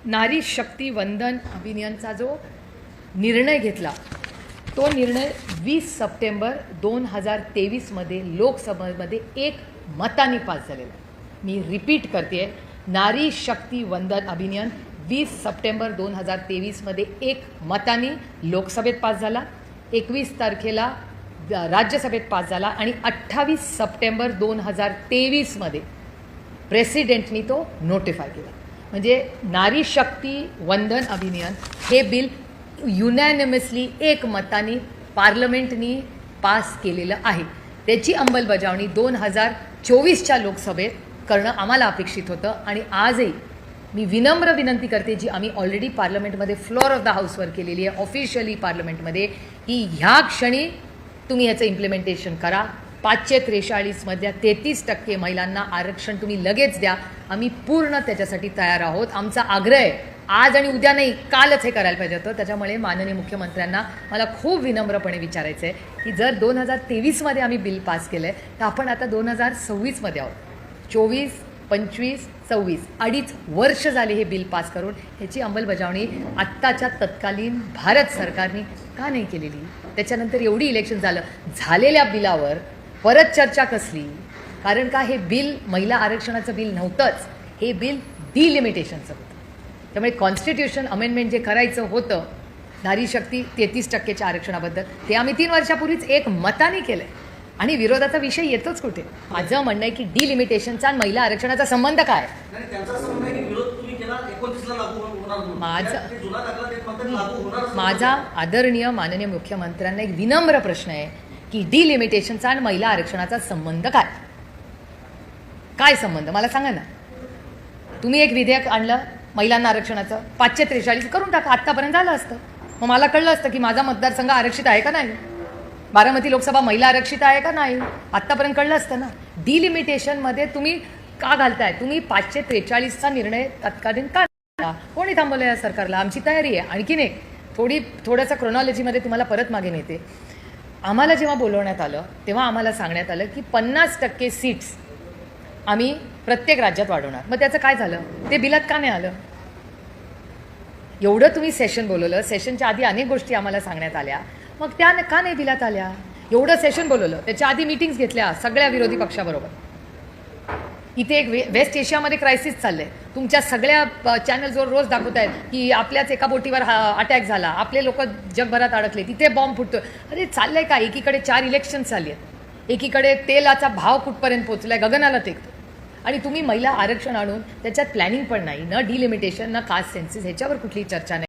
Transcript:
नारी शक्ती वंदन अभियानाचा जो निर्णय घेतला तो निर्णय 20 सप्टेंबर 2023 मध्ये लोकसभेमध्ये एक मताने पास झालेला आहे। मी रिपीट करते, नारी शक्ती वंदन अभियान 20 सप्टेंबर 2023 मध्ये एक मताने लोकसभेत पास झाला, 21 तारखेला राज्यसभेत पास झाला आणि 28 सप्टेंबर 2023 मध्ये प्रेसिडेंटनी तो नोटिफाय केला। म्हणजे नारी शक्ती वंदन अभियान हे बिल युनॅनिमसली एक मताने पार्लमेंटनी पास केलेलं आहे। त्याची अंमलबजावणी 2024च्या लोकसभेत करणं आम्हाला अपेक्षित होतं आणि आजही मी विनम्र विनंती करते, जी आम्ही ऑलरेडी पार्लमेंटमध्ये फ्लोअर ऑफ द हाऊसवर केलेली आहे ऑफिशियली पार्लमेंटमध्ये, की ह्या क्षणी तुम्ही ह्याचं इम्प्लिमेंटेशन करा। 543 मधल्या 33% महिलांना आरक्षण तुम्ही लगेच द्या। आम्ही पूर्ण त्याच्यासाठी तयार आहोत। आमचा आग्रह आहे, आज आणि उद्या नाही, कालच हे करायला पाहिजे होतं। त्याच्यामुळे माननीय मुख्यमंत्र्यांना मला खूप विनम्रपणे विचारायचं आहे की जर 2023 मध्ये आम्ही बिल पास केलं आहे तर आपण आता 2026 मध्ये आहोत। 24, 25, 26 अडीच वर्ष झाले हे बिल पास करून। ह्याची अंमलबजावणी आत्ताच्या तत्कालीन भारत सरकारने का नाही केलेली? त्याच्यानंतर एवढी इलेक्शन झालेल्या बिलावर परत चर्चा कसली? कारण का हे बिल महिला आरक्षणाचं बिल नव्हतंच, हे बिल डिलिमिटेशनचं होतं। त्यामुळे कॉन्स्टिट्यूशन अमेंडमेंट जे करायचं होतं नारी शक्ती 33%च्या आरक्षणाबद्दल, ते आम्ही 3 वर्षापूर्वीच एक मताने केलं आहे आणि विरोधाचा विषय येतोच कुठे? माझं म्हणणं आहे की डिलिमिटेशनचा आणि महिला आरक्षणाचा संबंध काय? माझा आदरणीय माननीय मुख्यमंत्र्यांना एक विनम्र प्रश्न आहे की डिलिमिटेशनचा आणि महिला आरक्षणाचा संबंध काय? काय संबंध मला सांगा ना। तुम्ही एक विधेयक आणलं महिलांना आरक्षणाचं, 543 करून टाका, आत्तापर्यंत झालं असतं। मग मला कळलं असतं की माझा मतदारसंघ आरक्षित आहे का नाही, बारामती लोकसभा महिला आरक्षित आहे का नाही, आत्तापर्यंत कळलं असतं ना। डिलिमिटेशनमध्ये तुम्ही का घालताय? तुम्ही 543चा निर्णय तत्कालीन का? कोणी थांबवलं या सरकारला? आमची तयारी आहे। आणखीन एक थोडंसं क्रोनॉलॉजीमध्ये तुम्हाला परत मागे नेते। आम्हाला जेव्हा बोलवण्यात आलं तेव्हा आम्हाला सांगण्यात आलं की 50% सीट्स आम्ही प्रत्येक राज्यात वाढवणार। मग त्याचं काय झालं? ते बिलात का नाही आलं? एवढं तुम्ही सेशन बोलवलं, सेशनच्या आधी अनेक गोष्टी आम्हाला सांगण्यात आल्या, मग त्या का नाही बिलात आल्या? एवढं सेशन बोलवलं, त्याच्या आधी मीटिंग्स घेतल्या सगळ्या विरोधी पक्षाबरोबर। इथे एक वेस्ट एशियामध्ये क्रायसिस चाललंय, तुमच्या सगळ्या चॅनल्सवर रोज दाखवत आहेत की आपल्याच एका बोटीवर अटॅक झाला, आपले लोक जगभरात अडकले, तिथे बॉम्ब फुटतोय। अरे चाललंय का? एकीकडे 4 इलेक्शन चालली आहेत, एकीकडे तेलाचा भाव कुठपर्यंत पोहोचलाय, गगनाला टेकतो, आणि तुम्ही महिला आरक्षण आणून त्याच्यात प्लॅनिंग पण नाही, न डिलिमिटेशन, न कास्ट सेन्सेस, ह्याच्यावर कुठलीही चर्चा नाही।